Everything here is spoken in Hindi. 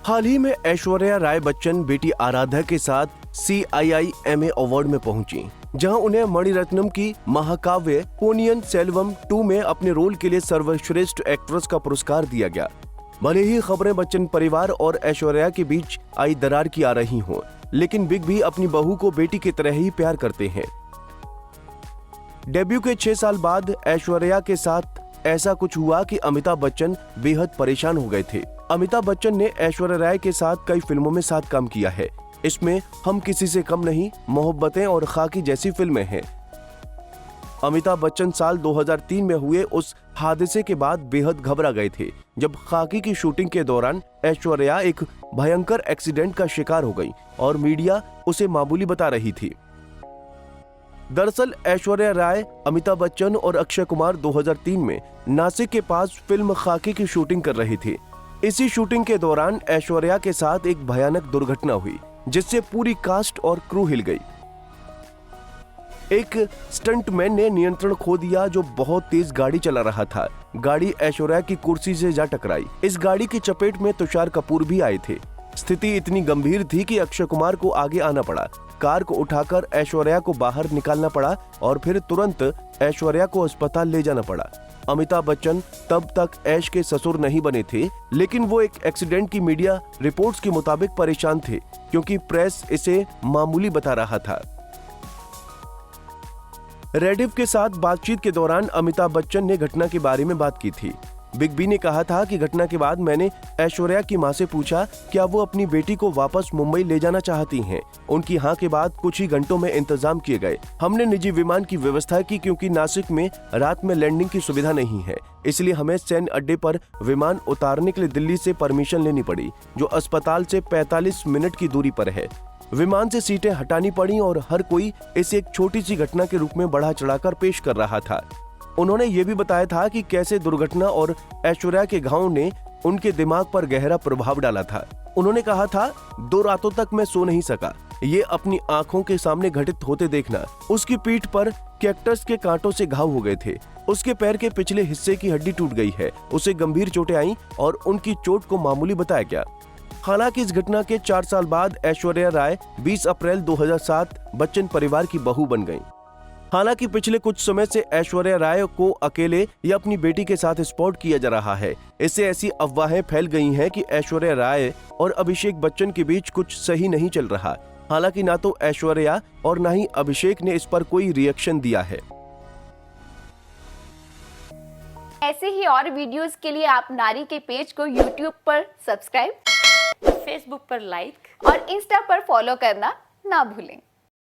हाल ही में ऐश्वर्या राय बच्चन बेटी आराध्या के साथ CIIMA अवार्ड में पहुंची, जहां उन्हें मणिरत्नम की महाकाव्य पोनियन सेल्वम 2 में अपने रोल के लिए सर्वश्रेष्ठ एक्ट्रेस का पुरस्कार दिया गया। भले ही खबरें बच्चन परिवार और ऐश्वर्या के बीच आई दरार की आ रही हों, लेकिन बिग बी अपनी बहू को बेटी की तरह ही प्यार करते हैं। डेब्यू के 6 साल बाद ऐश्वर्या के साथ ऐसा कुछ हुआ कि अमिताभ बच्चन बेहद परेशान हो गए थे। अमिताभ बच्चन ने ऐश्वर्या राय के साथ कई फिल्मों में साथ काम किया है। इसमें हम किसी से कम नहीं, मोहब्बतें और खाकी जैसी फिल्में हैं। अमिताभ बच्चन साल 2003 में हुए उस हादसे के बाद बेहद घबरा गए थे, जब खाकी की शूटिंग के दौरान ऐश्वर्या एक भयंकर एक्सीडेंट का शिकार हो गई और मीडिया उसे मामूली बता रही थी। दरअसल ऐश्वर्या राय, अमिताभ बच्चन और अक्षय कुमार 2003 में नासिक के पास फिल्म खाकी की शूटिंग कर रहे थे। इसी शूटिंग के दौरान ऐश्वर्या के साथ एक भयानक दुर्घटना हुई, जिससे पूरी कास्ट और क्रू हिल गई। एक स्टंटमैन ने नियंत्रण खो दिया जो बहुत तेज गाड़ी चला रहा था। गाड़ी ऐश्वर्या की कुर्सी से जा टकराई। इस गाड़ी की चपेट में तुषार कपूर भी आए थे। स्थिति इतनी गंभीर थी कि अक्षय कुमार को आगे आना पड़ा। कार को उठाकर ऐश्वर्या को बाहर निकालना पड़ा और फिर तुरंत ऐश्वर्या को अस्पताल ले जाना पड़ा। अमिताभ बच्चन तब तक ऐश के ससुर नहीं बने थे, लेकिन वो एक एक्सीडेंट की मीडिया रिपोर्ट्स के मुताबिक परेशान थे, क्योंकि प्रेस इसे मामूली बता रहा था। रेडिफ के साथ बातचीत के दौरान अमिताभ बच्चन ने घटना के बारे में बात की थी। बिग बी ने कहा था कि घटना के बाद मैंने ऐश्वर्या की मां से पूछा क्या वो अपनी बेटी को वापस मुंबई ले जाना चाहती हैं। उनकी हां के बाद कुछ ही घंटों में इंतजाम किए गए। हमने निजी विमान की व्यवस्था की, क्योंकि नासिक में रात में लैंडिंग की सुविधा नहीं है, इसलिए हमें सैन्य अड्डे पर विमान उतारने के लिए दिल्ली से परमिशन लेनी पड़ी, जो अस्पताल से 45 मिनट की दूरी पर है। विमान से सीटें हटानी पड़ी और हर कोई इसे एक छोटी सी घटना के रूप में बढ़ा चढ़ाकर पेश कर रहा था। उन्होंने ये भी बताया था कि कैसे दुर्घटना और ऐश्वर्या के घाव ने उनके दिमाग पर गहरा प्रभाव डाला था। उन्होंने कहा था, 2 रातों तक मैं सो नहीं सका, ये अपनी आंखों के सामने घटित होते देखना। उसकी पीठ पर कैक्टस के कांटों से घाव हो गए थे। उसके पैर के पिछले हिस्से की हड्डी टूट गई है। उसे गंभीर चोटें आईं और उनकी चोट को मामूली बताया गया। हालांकि इस घटना के 4 साल बाद ऐश्वर्या राय 20 अप्रैल 2007 बच्चन परिवार की बहू बन गईं। हालांकि पिछले कुछ समय से ऐश्वर्या राय को अकेले या अपनी बेटी के साथ स्पॉट किया जा रहा है। इससे ऐसी अफवाहें फैल गई हैं कि ऐश्वर्या राय और अभिषेक बच्चन के बीच कुछ सही नहीं चल रहा। हालांकि ना तो ऐश्वर्या और ना ही अभिषेक ने इस पर कोई रिएक्शन दिया है। ऐसे ही और वीडियोस के लिए आप नारी के पेज को YouTube पर सब्सक्राइब, फेसबुक पर लाइक और इंस्टा पर फॉलो करना ना भूलें।